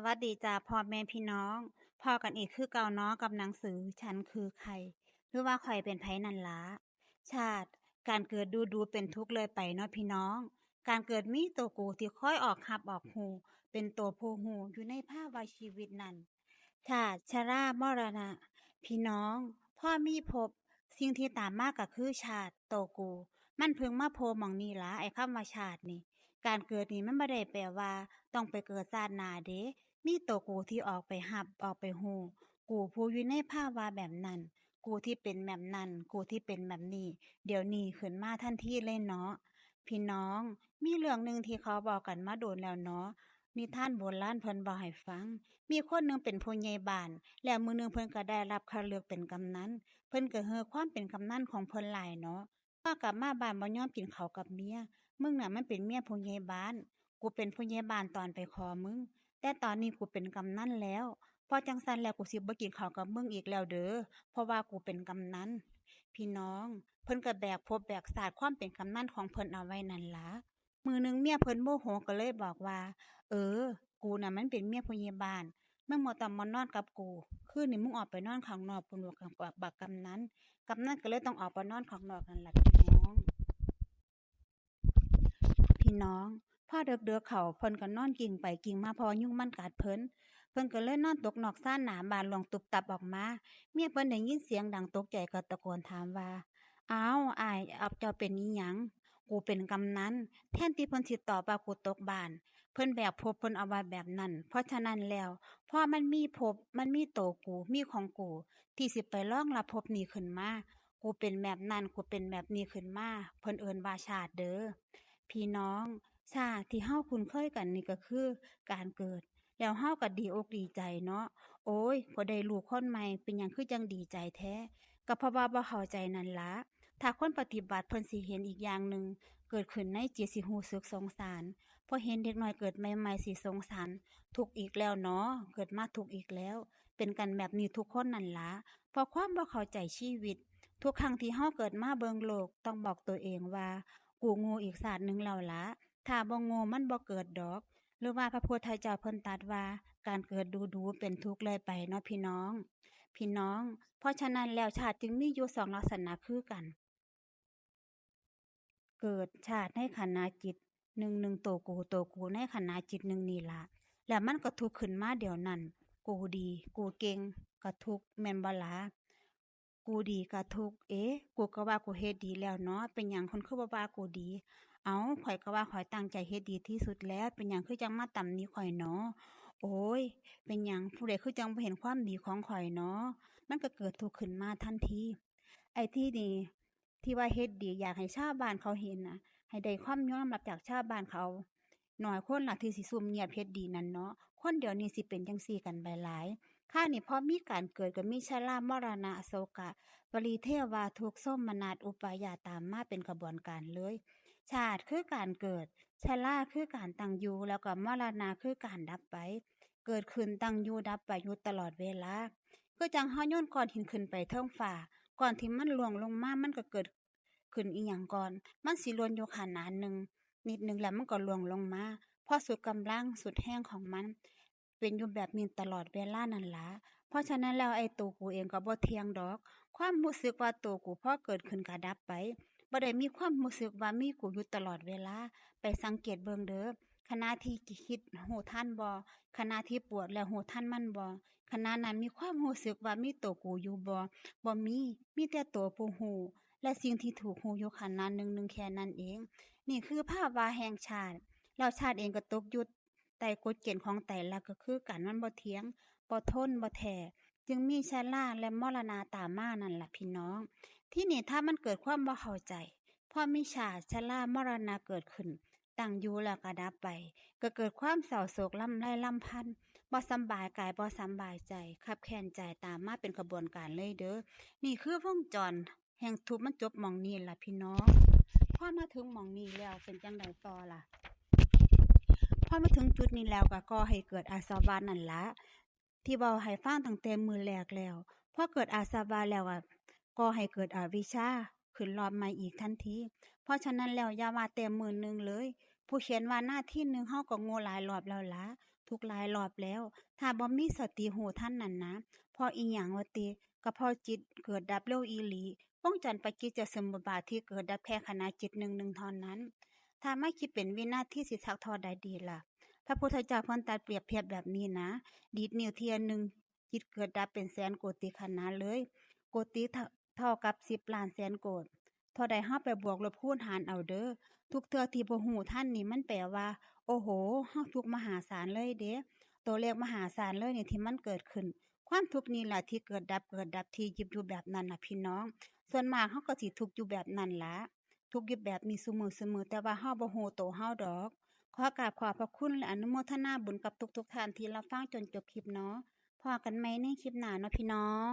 วัสดีจ้าพ่อแม่พี่น้องพอกันอีกคือเก่าเนาะกับหนังสือฉันคือใครหรือว่าข่อยเป็นไผนันล้าชาติการเกิดดูเป็นทุกข์เลยไปเนาะพี่น้องการเกิดมีตัวกูที่ค่อยออกหับออกหูเป็นตัวผู้หูอยู่ในภาพว่าชีวิตนั้นชาติชรามรณะพี่น้องพ่อมีพบสิ่งที่ตามมาก็คือชาติตัวกูมันเพิ่งมาโผล่หม่องนี้ล่ะไอ้คำว่าชาตินี่การเกิดนี่มันบ่ได้แปลว่าต้องไปเกิดชาติหน้าเด้ มีตัวกูที่ออกไปหับออกไปฮู้กูผู้อยู่ในภาวะแบบนั้นกูที่เป็นแบบนั้นกูที่เป็นแบบนี้เดี๋ยวนี้ขึ้นมาทันทีเลยเนาะพี่น้องมีเรื่องหนึ่งที่เขาบอกกันมาโดนแล้วเนาะนิทานโบราณเพิ่นเว้าให้ฟังมีคนหนึ่งเป็นผู้ใหญ่บ้านแล้วมื้อหนึงเพิ่นก็ได้รับคัดเลือกเป็นกำนันเพิ่นก็เฮ้อความเป็นกำนันของเพิ่นหลายเนาะพอกลับมาบ้านบ่ยอมกินข้าวกับเมียมึงน่ะมันเป็นเมียผู้ใหญ่บ้านกูเป็นผู้ใหญ่บ้านตอนไปขอมึง แต่ตอนนี้กูเป็นกำนันแล้วพอจังซั้นแล้วกูสิบ่กินข้าวกับมึงอีกแล้วเด้อเพราะว่ากูเป็นกำนันพี่น้องเพิ่นก็แบกภพแบกศาสตร์ความเป็นกำนันของเพิ่นเอาไว้นั่นล่ะมื้อหนึ่งเมียเพิ่นโมโหก็เลยบอกว่าเออกูน่ะมันเป็นเมียผู้ใหญ่บ้านมึงบ่ต้องมานอนกับกูคืนนี้มึงออกไปนอนข้างนอกพุ่นบักกำนันก็เลยต้องออกไปนอนข้างนอกนั่นล่ะพี่น้อง พี่น้องพ่อเด็กๆเขาเพิ่นก็นอนกิ่งไปกิ่งมาเพอยุงมันกัดเพิ่นก็เลยนอนตกนอกซ่านหนาบานหลวงตุบตับออกมาเมียเพิ่นได้ยินเสียงดังตกใจก็ตะโกนถามว่าอ้าวอ้ายอับเจ้าเป็นอิหยังกูเป็นกำนันแทนที่เพิ่นสิตอบว่ากูตกบ้านเพิ่นแบกภพเพิ่นเอาไว้แบบนั้นเพราะฉะนั้นแล้วพอมันมีภพมันมีโตวกูมีของกูที่สิไปรองรับภพนี้ขึ้นมากูเป็นแบบนั้นกูเป็นแบบนี้ขึ้นมาเพิ่นเอิ้นว่าชาติเด้อ พี่น้องชาติที่เฮาคุ้นเคยกันนี่ก็คือการเกิดแล้วเฮาก็ดีอกดีใจเนาะโอ๊ยก็ได้ลูกคนใหม่เป็นหยังคือจังดีใจแท้ก็เพราะว่าบ่เข้าใจนั่นล่ะถ้าคนปฏิบัติเพิ่นสิเห็นอีกอย่างหนึ่งเกิดขึ้นในจิตสิรู้สึกสงสารพอเห็นเด็กน้อยเกิดใหม่ๆสิสงสารทุกข์อีกแล้วเนาะเกิดมาทุกข์อีกแล้วเป็นกันแบบนี้ทุกคนนั่นล่ะเพราะความบ่เข้าใจชีวิตทุกครั้งที่เฮาเกิดมาเบิ่งโลกต้องบอกตัวเองว่า กูโง่อีกศาสตร์หนึ่งแล้วละถ้าบ่โง่มันบ่เกิดดอก หรือว่าพระพุทธเจ้าเพิ่นตรัสว่าการเกิดดูๆเป็นทุกข์เลยไปเนาะพี่น้อง พี่น้อง เพราะฉะนั้นแล้วชาติจึงมีอยู่สองลักษณะคือกัน เกิดชาติในขันธ์จิตหนึ่งโตกูในขันธ์จิตหนึ่งนี่ล่ะแล้วมันก็ทุกข์ขึ้นมาเดี๋ยวนั้นกูดีกูเก่งก็ทุกข์แม่นบ่ล่ะกูดีก็ทุกข์เอ๊ะกูก็ว่ากูเฮ็ดดีแล้วเนาะเป็นหยังคนคือบ่ว่ากูดีเอ้าข้อยก็ว่าข้อยตั้งใจเฮ็ดดีที่สุดแล้วเป็นหยังคือจังมาตำหนิข้อยเนาะโอ๊ยเป็นหยังผู้ใดคือจังบ่เห็นความดีของข้อยเนาะมันก็เกิดทุกข์ขึ้นมาทันทีไอ้ที่นี่ ที่ว่าเฮ็ดดีอยากให้ชาวบ้านเขาเห็นน่ะให้ได้ความยอมรับจากชาวบ้านเขาน้อยคนล่ะที่สิซุ่มเงียบเฮ็ดดีนั่นเนาะคนเดี๋ยวนี้สิเป็นจังซี่กันไปหลายค่านี่พอมีการเกิดก็มีชรามรณะโศกะปริเทวาทุกข์โทมนัสอุปาญาตามมาเป็นกระบวนการเลยชาติคือการเกิดชราคือการตั้งอยู่แล้วก็มรณะคือการดับไปเกิดขึ้นตั้งอยู่ดับไปอยู่ตลอดเวลาคือจังเฮาโยนก้อนหินขึ้นไปเทิงฟ้าก่อนที่มันล่วงลงมามันก็เกิด ขึ้นอีหยังก่อน มันสิหล่นอยู่ขนาดหนึ่งนิดหนึ่งแล้วมันก็ร่วงลงมาพอสุดกำลังสุดแรงของมันเป็นอยู่แบบนี้ตลอดเวลานั่นล่ะเพราะฉะนั้นแล้วไอ้ตัวกูเองก็บ่เที่ยงดอกความรู้สึกว่าตัวกูพอเกิดขึ้นก็ดับไปบ่ได้มีความรู้สึกว่ามีกูอยู่ตลอดเวลาไปสังเกตเบิ่งเด้อขณะที่คิดรู้ทันบ่ขณะที่ปวดแล้วรู้ทันมันบ่ขณะนั้นมีความรู้สึกว่ามีตัวกูอยู่บ่มีแต่ตัวผู้รู้ และสิ่งที่ถูกฮู้อยู่ขณะหนึ่งแค่นั้นเองนี่คือภาวะแห่งชาติแล้วชาติเองก็ตกอยู่ใต้กฎเกณฑ์ของไตรลักษณ์ก็คือการมันบ่เที่ยงบ่ทนบ่แท้จึงมีชราและมรณะตามมานั่นล่ะพี่น้องที่นี่ถ้ามันเกิดความบ่เข้าใจพอมีชาติชรามรณะเกิดขึ้นตั้งอยู่แล้วก็ดับไปก็เกิดความเศร้าโศกลำไรลำพันธ์บ่สำบายกายบ่สำบายใจคับแค้นใจตามมาเป็นกระบวนการเลยเด้อนี่คือวงจร แห่งทุกข์มันจบหม้องนี้ล่ะพี่น้องพอมาถึงหม้องนี้แล้วเป็นจั่งใดต่อล่ะพอมาถึงจุดนี้แล้วก็ก่อให้เกิดอาสวะนั่นล่ะที่เว้าให้ฟังตั้งแต่มื้อแรกแล้วพอเกิดอาสวะแล้วอะก่อให้เกิดอวิชชาขึ้นรอบใหม่อีกทันทีเพราะฉะนั้นแล้วอย่าว่าแต่มื้อหนึ่งเลยผู้เขียนว่าหน้าที่หนึ่งเฮาก็โง่หลายรอบแล้วล่ะ ทุกข์หลายรอบแล้ว ถ้าบ่มีสติรู้ทันนั่นนะเพราะอิหยังว่าติ ก็เพราะจิตเกิดดับเร็วอีหลีวงจรปฏิจจสมุปบาทที่เกิดดับแค่ขณะจิตหนึ่งเท่านั้น ถ้ามาคิดเป็นวินาทีสิสักเท่าใดดีล่ะ พระพุทธเจ้าเพิ่นตรัสเปรียบเทียบแบบนี้นะ ดีดนิ้วเที่ยหนึ่งจิตเกิดดับเป็นแสนโกติขณะเลย โกติเท่ากับ10 ล้านแสนโกฏเท่าใดเฮาไปบวกลบคูณหารเอาเด้อ ทุกเทื่อที่บ่รู้ทันนี่มันแปลว่า โอ้โฮเฮาทุกข์มหาศาลเลยเด้ตัวเลขมหาศาลเลยนี่ที่มันเกิดขึ้น ความทุกข์นี่ล่ะที่เกิดดับที่ยิบอยู่แบบนั้นน่ะพี่น้อง ส่วนมากเฮาก็สิทุกข์อยู่แบบนั้นล่ะทุกข์อยู่แบบนี้ซุมื้อๆแต่ว่าเฮาบ่รู้ตัวเฮาดอก ขอกราบขอบพระคุณและอนุโมทนาบุญกับทุกๆท่านที่รับฟังจนจบคลิปเนาะพอกันใหม่ในคลิปหน้าเนาะพี่น้อง